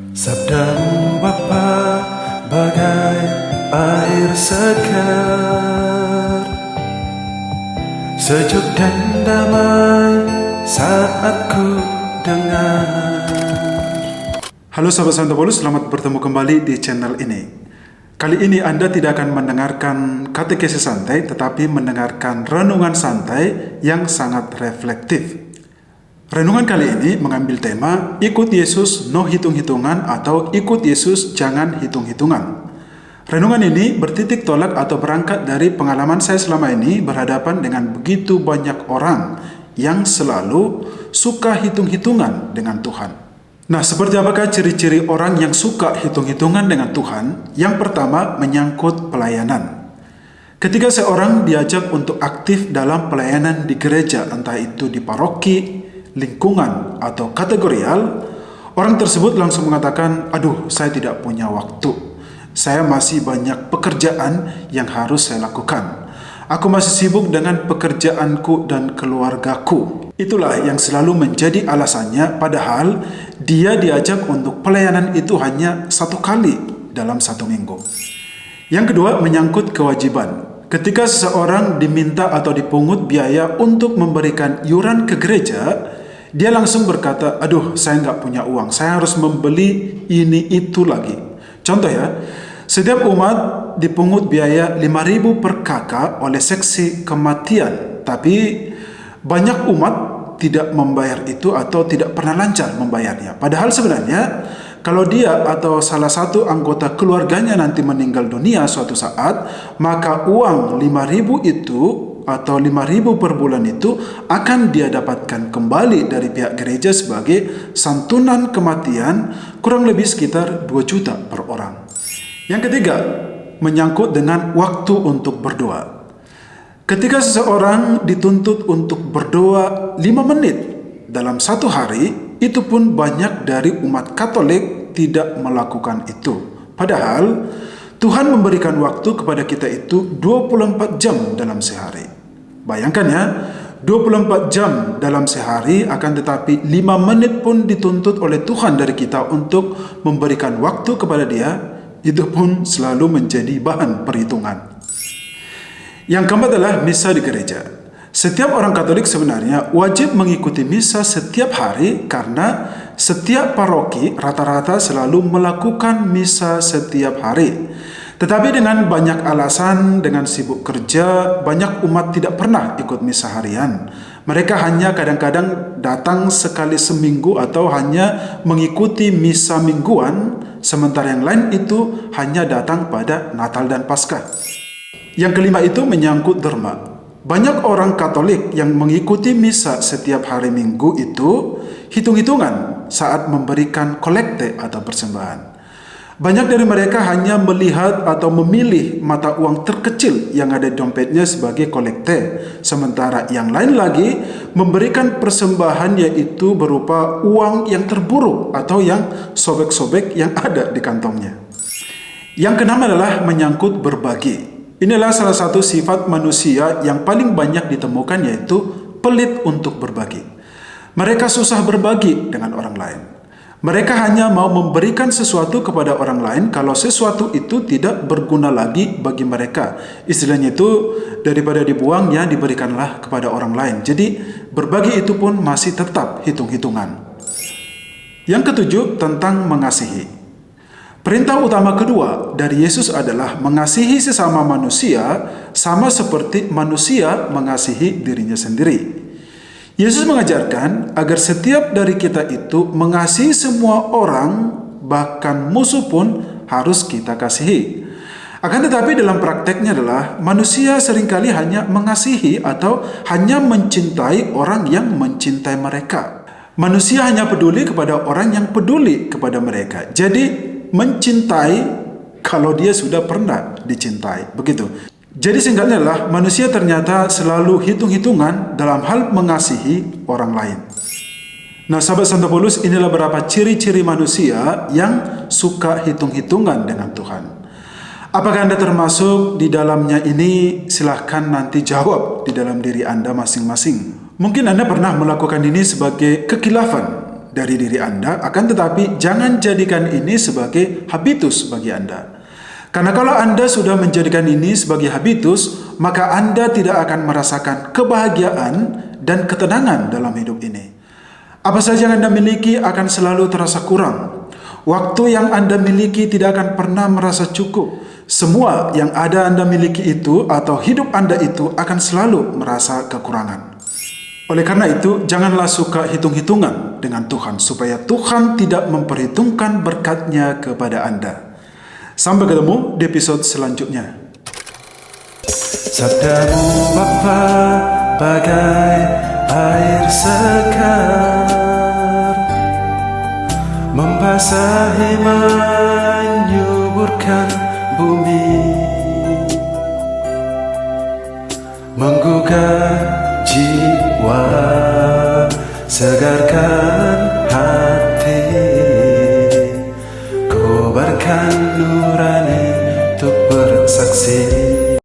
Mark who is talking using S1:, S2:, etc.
S1: Sabdamu Bapa bagai air segar, sejuk dan damai saat ku dengar.
S2: Halo sahabat Santo Paulus, selamat bertemu kembali di channel ini. Kali ini Anda tidak akan mendengarkan katekesis santai, tetapi mendengarkan renungan santai yang sangat reflektif. Renungan kali ini mengambil tema ikut Yesus no hitung-hitungan atau ikut Yesus jangan hitung-hitungan. Renungan ini bertitik tolak atau berangkat dari pengalaman saya selama ini berhadapan dengan begitu banyak orang yang selalu suka hitung-hitungan dengan Tuhan. Nah, seperti apakah ciri-ciri orang yang suka hitung-hitungan dengan Tuhan? Yang pertama, menyangkut pelayanan. Ketika seorang diajak untuk aktif dalam pelayanan di gereja, entah itu di paroki, lingkungan, atau kategorial, orang tersebut langsung mengatakan, "Aduh, saya tidak punya waktu. Saya masih banyak pekerjaan yang harus saya lakukan. Aku masih sibuk dengan pekerjaanku dan keluargaku." Itulah yang selalu menjadi alasannya, padahal dia diajak untuk pelayanan itu hanya 1 kali dalam 1 minggu. Yang kedua, menyangkut kewajiban. Ketika seseorang diminta atau dipungut biaya untuk memberikan iuran ke gereja, dia langsung berkata, "Aduh, saya nggak punya uang, saya harus membeli ini itu lagi." Contoh ya, setiap umat dipungut biaya 5.000 per kakak oleh seksi kematian, tapi banyak umat tidak membayar itu atau tidak pernah lancar membayarnya. Padahal sebenarnya kalau dia atau salah satu anggota keluarganya nanti meninggal dunia suatu saat, maka uang 5.000 itu atau 5.000 per bulan itu akan dia dapatkan kembali dari pihak gereja sebagai santunan kematian, kurang lebih sekitar 2 juta per orang. Yang ketiga, menyangkut dengan waktu untuk berdoa. Ketika seseorang dituntut untuk berdoa 5 menit dalam 1 hari, itu pun banyak dari umat Katolik tidak melakukan itu. Padahal Tuhan memberikan waktu kepada kita itu 24 jam dalam sehari. Bayangkan ya, 24 jam dalam sehari, akan tetapi 5 menit pun dituntut oleh Tuhan dari kita untuk memberikan waktu kepada Dia, itu pun selalu menjadi bahan perhitungan. Yang keempat adalah misa di gereja. Setiap orang Katolik sebenarnya wajib mengikuti misa setiap hari karena setiap paroki rata-rata selalu melakukan misa setiap hari. Tetapi dengan banyak alasan, dengan sibuk kerja, banyak umat tidak pernah ikut misa harian. Mereka hanya kadang-kadang datang sekali seminggu atau hanya mengikuti misa mingguan, sementara yang lain itu hanya datang pada Natal dan Paskah. Yang kelima itu menyangkut derma. Banyak orang Katolik yang mengikuti misa setiap hari Minggu itu hitung-hitungan saat memberikan kolekte atau persembahan. Banyak dari mereka hanya melihat atau memilih mata uang terkecil yang ada di dompetnya sebagai kolekte, sementara yang lain lagi memberikan persembahan yaitu berupa uang yang terburuk atau yang sobek-sobek yang ada di kantongnya. Yang keenam adalah menyangkut berbagi. Inilah salah satu sifat manusia yang paling banyak ditemukan, yaitu pelit untuk berbagi. Mereka susah berbagi dengan orang lain. Mereka hanya mau memberikan sesuatu kepada orang lain kalau sesuatu itu tidak berguna lagi bagi mereka. Istilahnya itu, daripada dibuang ya diberikanlah kepada orang lain. Jadi berbagi itu pun masih tetap hitung-hitungan. Yang ketujuh, tentang mengasihi. Perintah utama kedua dari Yesus adalah mengasihi sesama manusia sama seperti manusia mengasihi dirinya sendiri. Yesus mengajarkan agar setiap dari kita itu mengasihi semua orang, bahkan musuh pun harus kita kasihi. Akan tetapi dalam prakteknya adalah manusia seringkali hanya mengasihi atau hanya mencintai orang yang mencintai mereka. Manusia hanya peduli kepada orang yang peduli kepada mereka. Jadi mencintai kalau dia sudah pernah dicintai, begitu. Jadi singkatnya adalah manusia ternyata selalu hitung-hitungan dalam hal mengasihi orang lain. Nah, sahabat Santo Paulus, inilah beberapa ciri-ciri manusia yang suka hitung-hitungan dengan Tuhan. Apakah Anda termasuk di dalamnya ini? Silahkan nanti jawab di dalam diri Anda masing-masing. Mungkin Anda pernah melakukan ini sebagai kekhilafan dari diri Anda, akan tetapi jangan jadikan ini sebagai habitus bagi Anda. Karena kalau Anda sudah menjadikan ini sebagai habitus, maka Anda tidak akan merasakan kebahagiaan dan ketenangan dalam hidup ini. Apa saja yang Anda miliki akan selalu terasa kurang. Waktu yang Anda miliki tidak akan pernah merasa cukup. Semua yang ada Anda miliki itu atau hidup Anda itu akan selalu merasa kekurangan. Oleh karena itu, janganlah suka hitung-hitungan dengan Tuhan, supaya Tuhan tidak memperhitungkan berkat-Nya kepada Anda. Sampai ketemu di episode selanjutnya.
S1: Sabdamu Bapa bagai air segar, membasahi menyuburkan bumi, menggugah jiwa, segarkan hati, kobarkan nurani untuk bersaksi.